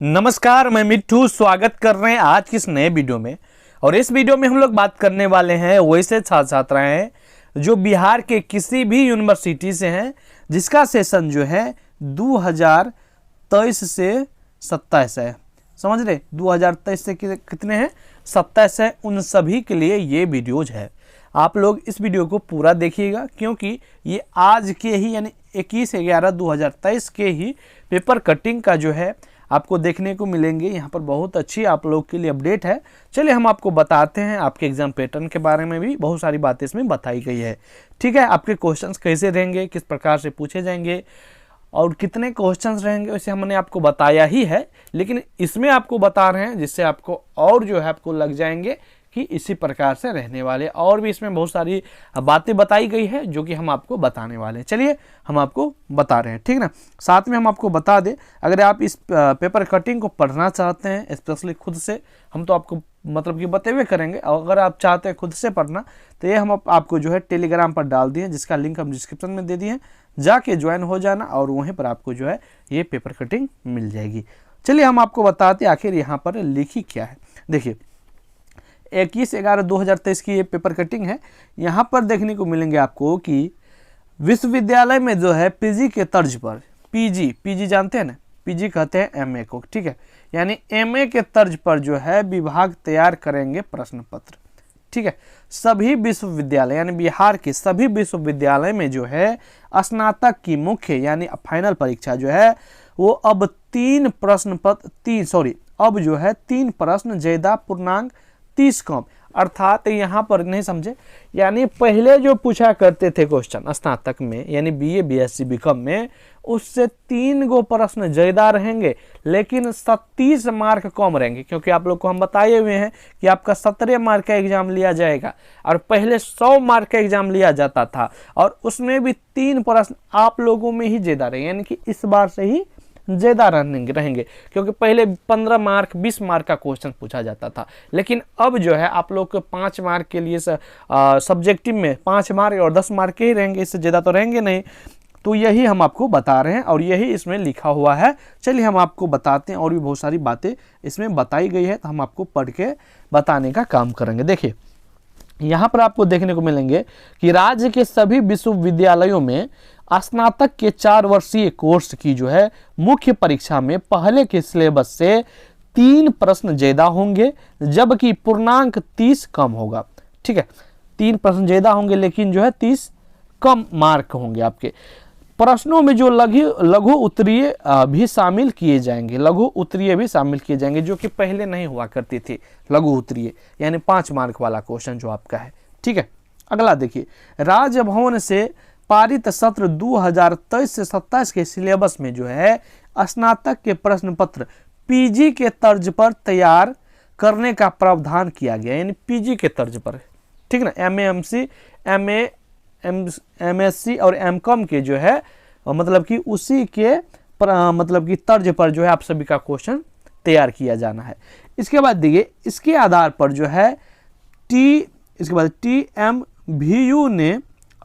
नमस्कार, मैं मिट्ठू स्वागत कर रहे हैं आज की इस नए वीडियो में। और इस वीडियो में हम लोग बात करने वाले हैं वैसे छात्र छात्राएं जो बिहार के किसी भी यूनिवर्सिटी से हैं जिसका सेशन जो है 2023 से 27 है। समझ रहे, 2023 से कितने हैं, 27 है। उन सभी के लिए ये वीडियोज है। आप लोग इस वीडियो को पूरा देखिएगा क्योंकि ये आज के ही यानी 21/11/2023 के ही पेपर कटिंग का जो है आपको देखने को मिलेंगे। यहाँ पर बहुत अच्छी आप लोग के लिए अपडेट है। चलिए हम आपको बताते हैं, आपके एग्जाम पैटर्न के बारे में भी बहुत सारी बातें इसमें बताई गई है। ठीक है, आपके क्वेश्चंस कैसे रहेंगे, किस प्रकार से पूछे जाएंगे और कितने क्वेश्चंस रहेंगे वैसे हमने आपको बताया ही है, लेकिन इसमें आपको बता रहे हैं जिससे आपको और जो है आपको लग जाएंगे कि इसी प्रकार से रहने वाले। और भी इसमें बहुत सारी बातें बताई गई है जो कि हम आपको बताने वाले हैं। चलिए हम आपको बता रहे हैं, ठीक ना। साथ में हम आपको बता दें, अगर आप इस पेपर कटिंग को पढ़ना चाहते हैं स्पेशली खुद से, हम तो आपको मतलब कि बतेवे करेंगे। अगर आप चाहते हैं खुद से पढ़ना तो ये हम आपको जो है टेलीग्राम पर डाल दिए, जिसका लिंक हम डिस्क्रिप्शन में दे दिए, जाके ज्वाइन हो जाना और वहीं पर आपको जो है ये पेपर कटिंग मिल जाएगी। चलिए हम आपको बताते हैं आखिर यहाँ पर लिखी क्या है। देखिए 21/11/2023 की ये पेपर कटिंग है। यहाँ पर देखने को मिलेंगे आपको कि विश्वविद्यालय में जो है पीजी के तर्ज पर, पीजी जानते हैं ना, पीजी कहते हैं एमए को, ठीक है, यानी एमए के तर्ज पर जो है विभाग तैयार करेंगे प्रश्न पत्र। ठीक है, सभी विश्वविद्यालय यानी बिहार के सभी विश्वविद्यालय में जो है स्नातक की मुख्य यानी फाइनल परीक्षा जो है वो अब 3 प्रश्न ज्यादा पूर्णांक 30 कम, अर्थात यहाँ पर नहीं समझे, यानी पहले जो पूछा करते थे क्वेश्चन स्नातक में यानी बीए बीएससी बीकॉम में, उससे 3 गो प्रश्न ज्यादा रहेंगे लेकिन 37 मार्क कम रहेंगे। क्योंकि आप लोग को हम बताए हुए हैं कि आपका 17 मार्क का एग्जाम लिया जाएगा और पहले 100 मार्क का एग्जाम लिया जाता था और उसमें भी 3 प्रश्न आप लोगों में ही ज्यादा रहे, यानी कि इस बार से ही ज्यादा रहेंगे। क्योंकि पहले 15 मार्क 20 मार्क का क्वेश्चन पूछा जाता था, लेकिन अब जो है आप लोग को 5 मार्क के लिए सब्जेक्टिव में 5 मार्क और 10 मार्क के ही रहेंगे, इससे ज़्यादा तो रहेंगे नहीं। तो यही हम आपको बता रहे हैं और यही इसमें लिखा हुआ है। चलिए हम आपको बताते हैं, और भी बहुत सारी बातें इसमें बताई गई है तो हम आपको पढ़ के बताने का काम करेंगे। देखिए यहाँ पर आपको देखने को मिलेंगे कि राज्य के सभी विश्वविद्यालयों में स्नातक के 4 वर्षीय कोर्स की जो है मुख्य परीक्षा में पहले के सिलेबस से 3 प्रश्न ज्यादा होंगे जबकि पूर्णांक 30 कम होगा। ठीक है, 3 प्रश्न ज्यादा होंगे लेकिन जो है 30 कम मार्क होंगे आपके। प्रश्नों में जो लघु उत्तरीय भी शामिल किए जाएंगे, जो कि पहले नहीं हुआ करती थी। लघु उत्तरीय यानी 5 मार्क वाला क्वेश्चन जो आपका है। ठीक है, अगला देखिए, राजभवन से पारित सत्र 2023 से 27 के सिलेबस में जो है स्नातक के प्रश्न पत्र पीजी के तर्ज पर तैयार करने का प्रावधान किया गया, यानी पीजी के तर्ज पर। ठीक ना, एमएमसी एमएससी और एमकॉम के जो है मतलब कि उसी के मतलब कि तर्ज पर जो है आप सभी का क्वेश्चन तैयार किया जाना है। इसके बाद देखिए, इसके आधार पर जो है TMVU ने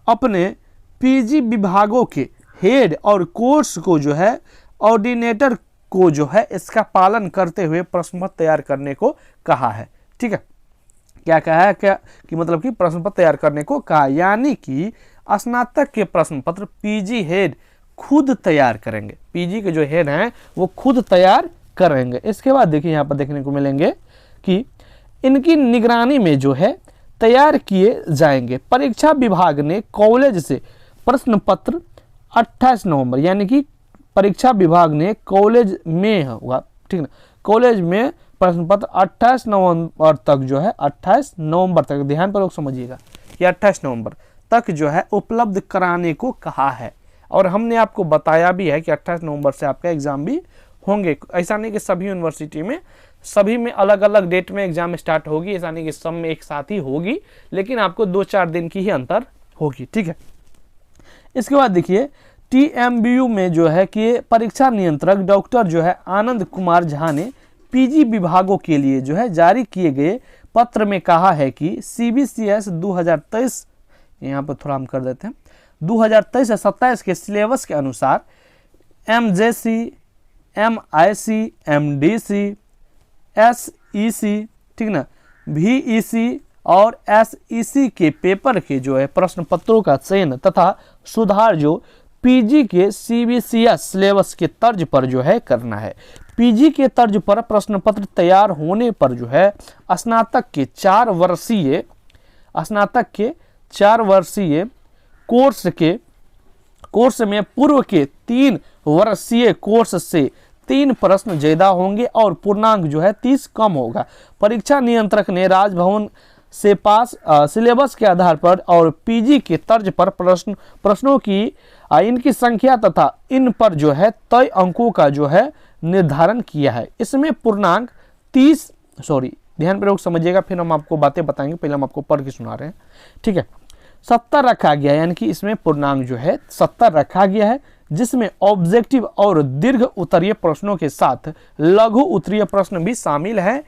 अपने पीजी विभागों के हेड और कोर्स को जो है ऑर्डिनेटर को जो है इसका पालन करते हुए प्रश्न पत्र तैयार करने को कहा है। ठीक है, क्या कहा है, क्या कि मतलब कि प्रश्न पत्र तैयार करने को कहा, यानी कि स्नातक के प्रश्न पत्र पीजी हेड खुद तैयार करेंगे। पीजी के जो हेड हैं वो खुद तैयार करेंगे। इसके बाद देखिए यहाँ पर देखने को मिलेंगे कि इनकी निगरानी में जो है तैयार किए जाएंगे। परीक्षा विभाग ने कॉलेज से प्रश्न पत्र 28 नवंबर, यानी कि परीक्षा विभाग ने कॉलेज में होगा, ठीक ना, कॉलेज में प्रश्न पत्र 28 नवंबर तक जो है 28 नवंबर तक, ध्यान पर लोग समझिएगा कि 28 नवंबर तक जो है उपलब्ध कराने को कहा है। और हमने आपको बताया भी है कि 28 नवंबर से आपका एग्जाम भी होंगे। ऐसा नहीं कि सभी यूनिवर्सिटी में सभी में अलग अलग डेट में एग्जाम स्टार्ट होगी, ऐसा नहीं कि सब में एक साथ ही होगी, लेकिन आपको 2-4 दिन की ही अंतर होगी। ठीक है, इसके बाद देखिए TMVU में जो है कि परीक्षा नियंत्रक डॉक्टर जो है आनंद कुमार झा ने पीजी विभागों के लिए जो है जारी किए गए पत्र में कहा है कि CBCS 2023, यहाँ पर थोड़ा हम कर देते हैं, 2023 से 27 के सिलेबस के अनुसार MJC MIC, MDC, SEC, ठीक ना, VEC और SEC के पेपर के जो है प्रश्न पत्रों का चयन तथा सुधार जो पीजी के CBCS सिलेबस के तर्ज पर जो है करना है। पीजी के तर्ज पर प्रश्न पत्र तैयार होने पर जो है स्नातक के 4 वर्षीय कोर्स में पूर्व के 3 वर्षीय कोर्स से 3 प्रश्न ज्यादा होंगे और पूर्णांक जो है 30 कम होगा। परीक्षा नियंत्रक ने राजभवन से पास सिलेबस के आधार पर और पीजी के तर्ज पर प्रश्नों की इनकी संख्या तथा इन पर जो है तय अंकों का जो है निर्धारण किया है। इसमें पूर्णांक 30 ध्यान प्रयोग समझिएगा, फिर हम आपको बातें बताएंगे, पहले हम आपको पढ़ के सुना रहे हैं, ठीक है। 70 रखा गया, यानी कि इसमें पूर्णांक जो है 70 रखा गया है, जिसमें ऑब्जेक्टिव और दीर्घ उत्तरीय प्रश्नों के साथ लघु उत्तरीय प्रश्न भी शामिल है।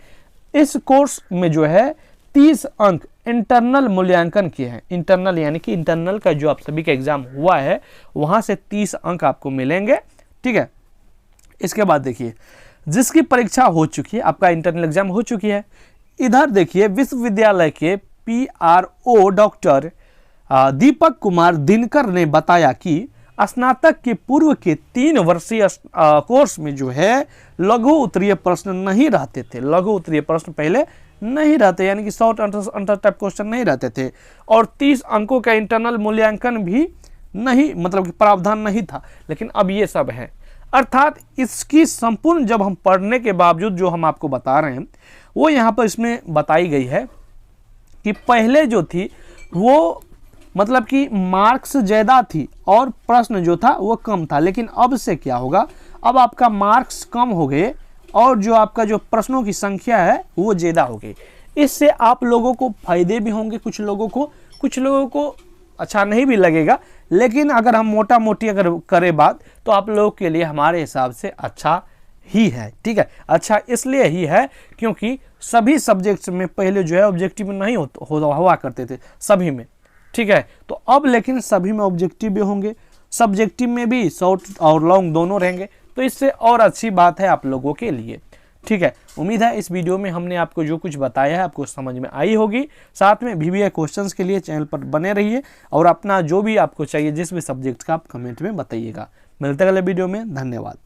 इस कोर्स में जो है 30 अंक इंटरनल मूल्यांकन के हैं। इंटरनल यानी कि इंटरनल का जो आप सभी का एग्जाम हुआ है वहां से 30 अंक आपको मिलेंगे, ठीक है। इसके बाद देखिए, जिसकी परीक्षा हो चुकी है, आपका इंटरनल एग्जाम हो चुकी है। इधर देखिए, विश्वविद्यालय के PRO डॉक्टर दीपक कुमार दिनकर ने बताया कि स्नातक के पूर्व के 3 वर्षीय कोर्स में जो है लघु उत्तरीय प्रश्न नहीं रहते थे। लघु उत्तरीय प्रश्न पहले नहीं रहते, यानी कि शॉर्ट आंसर टाइप क्वेश्चन नहीं रहते थे, और 30 अंकों का इंटरनल मूल्यांकन भी नहीं, मतलब कि प्रावधान नहीं था, लेकिन अब ये सब है। अर्थात इसकी संपूर्ण जब हम पढ़ने के बावजूद जो हम आपको बता रहे हैं वो यहाँ पर इसमें बताई गई है कि पहले जो थी वो मतलब कि मार्क्स ज़्यादा थी और प्रश्न जो था वो कम था, लेकिन अब से क्या होगा, अब आपका मार्क्स कम हो गए और जो आपका जो प्रश्नों की संख्या है वो ज़्यादा हो गई। इससे आप लोगों को फायदे भी होंगे, कुछ लोगों को अच्छा नहीं भी लगेगा, लेकिन अगर हम मोटा मोटी अगर करें बात तो आप लोगों के लिए हमारे हिसाब से अच्छा ही है, ठीक है। अच्छा इसलिए ही है क्योंकि सभी सब्जेक्ट्स में पहले जो है ऑब्जेक्टिव नहीं हुआ करते थे सभी में, ठीक है। तो अब लेकिन सभी में ऑब्जेक्टिव भी होंगे, सब्जेक्टिव में भी शॉर्ट और लॉन्ग दोनों रहेंगे, तो इससे और अच्छी बात है आप लोगों के लिए, ठीक है। उम्मीद है इस वीडियो में हमने आपको जो कुछ बताया है आपको समझ में आई होगी। साथ में VBA क्वेश्चंस के लिए चैनल पर बने रहिए और अपना जो भी आपको चाहिए जिस भी सब्जेक्ट का आप कमेंट में बताइएगा। मिलते हैं अगले वीडियो में, धन्यवाद।